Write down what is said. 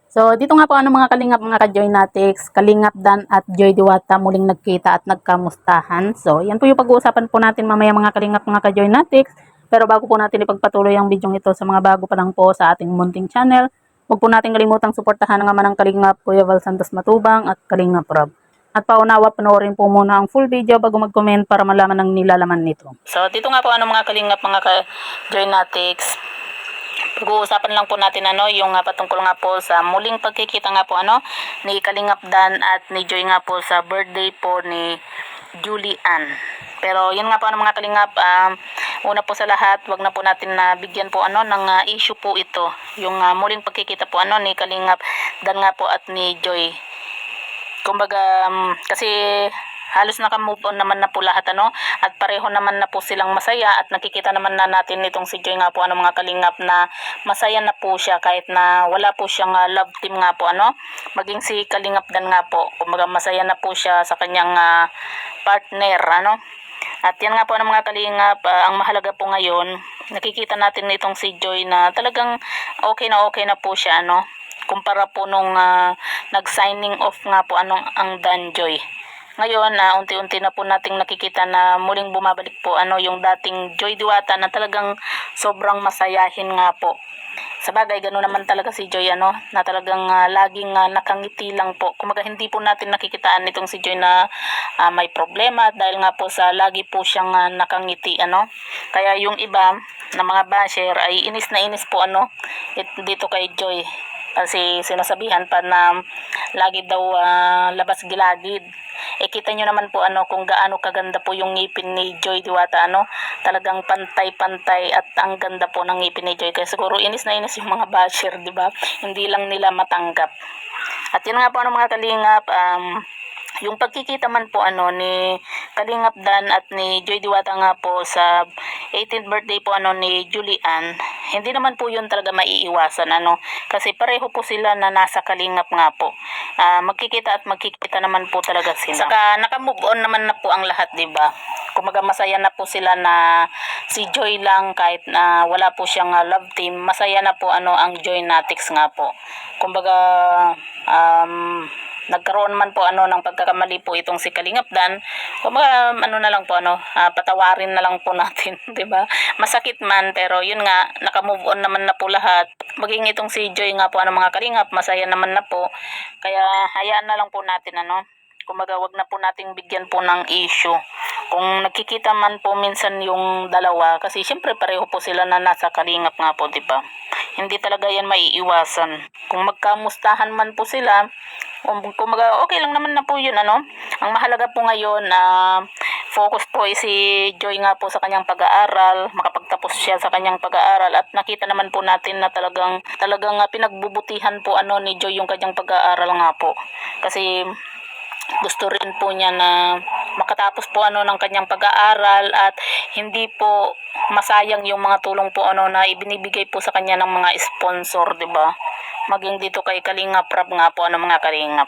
So, dito nga po mga kalingap, mga ka-Joy Natics, Kalingap Dan at Joy Diwata muling nagkita at nagkamustahan. So, yan po yung pag-uusapan po natin mamaya mga kalingap, mga ka-Joy Natics. Pero bago po natin ipagpatuloy ang video ito sa mga bago pa lang po sa ating munting channel, huwag po natin kalimutang suportahan naman ng Kalingap Kuya Val Santos Matubang at Kalingap Rob. At paunawa, panoorin po muna ang full video bago mag-comment para malaman ang nilalaman nito. So, dito nga po mga kalingap, mga ka-Joy Natics, pag-uusapan lang po natin yung patungkol nga po sa muling pagkikita nga po ni Kalingap Dan at ni Joy nga po sa birthday po ni Julie Ann. Pero yun nga po mga kalingap, una po sa lahat, wag na po natin na bigyan po ng issue po ito, yung muling pagkikita po ni Kalingap Dan nga po at ni Joy. Kumbaga kasi halos naka-move on naman na po lahat at pareho naman na po silang masaya at nakikita naman na natin nitong si Joy nga po mga kalingap na masaya na po siya kahit na wala po siyang love team nga po maging si Kalingap Dan nga po, kumbaga masaya na po siya sa kanyang partner at yan nga po mga kalingap, ang mahalaga po ngayon nakikita natin nitong si Joy na talagang okay na po siya kumpara po nung nag-signing off nga po ang Dan Joy. Ngayon, unti-unti na po nating nakikita na muling bumabalik po yung dating Joy Diwata na talagang sobrang masayahin nga po. Sa bagay, gano'n naman talaga si Joy na talagang laging nakangiti lang po. Kumaga hindi po natin nakikitaan nitong si Joy na may problema dahil nga po sa lagi po siyang nakangiti Kaya yung iba na mga basher ay inis na inis po dito kay Joy. Kasi sinasabihan pa na lagi daw labas gilagid. Kita nyo naman po kung gaano kaganda po yung ngipin ni Joy Diwata talagang pantay-pantay at ang ganda po ng ngipin ni Joy. Kaya siguro inis na inis yung mga basher, di ba? Hindi lang nila matanggap. At yun nga po mga kalingap, yung pagkikita man po ni Kalingap Dan at ni Joy Diwata nga po sa 18th birthday po ni Julie Ann, hindi naman po yun talaga maiiwasan kasi pareho po sila na nasa Kalingap nga po. Magkikita at magkikita naman po talaga sila. Saka naka-move on naman na po ang lahat, di ba? Kumaga masaya na po sila na si Joy lang kahit na wala po siyang love team, masaya na po ang Joy Natics nga po. Kumbaga nagkaroon man po ng pagkakamali po itong si Kalingap Dan, kumbaga na lang po patawarin na lang po natin, 'di ba? Masakit man pero yun nga, naka-move on naman na po lahat. Maging itong si Joy nga po mga kalingap, masaya naman na po. Kaya hayaan na lang po natin kumbaga wag na po nating bigyan po ng issue. Kung nagkikita man po minsan yung dalawa, kasi syempre pareho po sila na nasa Kalingap nga po, 'di ba? Hindi talaga yan maiiwasan. Kung magkamustahan man po sila, kumbaga okay lang naman na po yun Ang mahalaga po ngayon focus po si Joy nga po sa kanyang pag-aaral, makapagtapos siya sa kanyang pag-aaral at nakita naman po natin na talagang pinagbubutihan po ni Joy yung kanyang pag-aaral nga po. Kasi gusto rin po niya na makatapos po ng kanyang pag-aaral at hindi po masayang yung mga tulong po na ibinibigay po sa kanya ng mga sponsor, 'di ba? Maging dito kay Kalingap Rob nga po mga kalingap.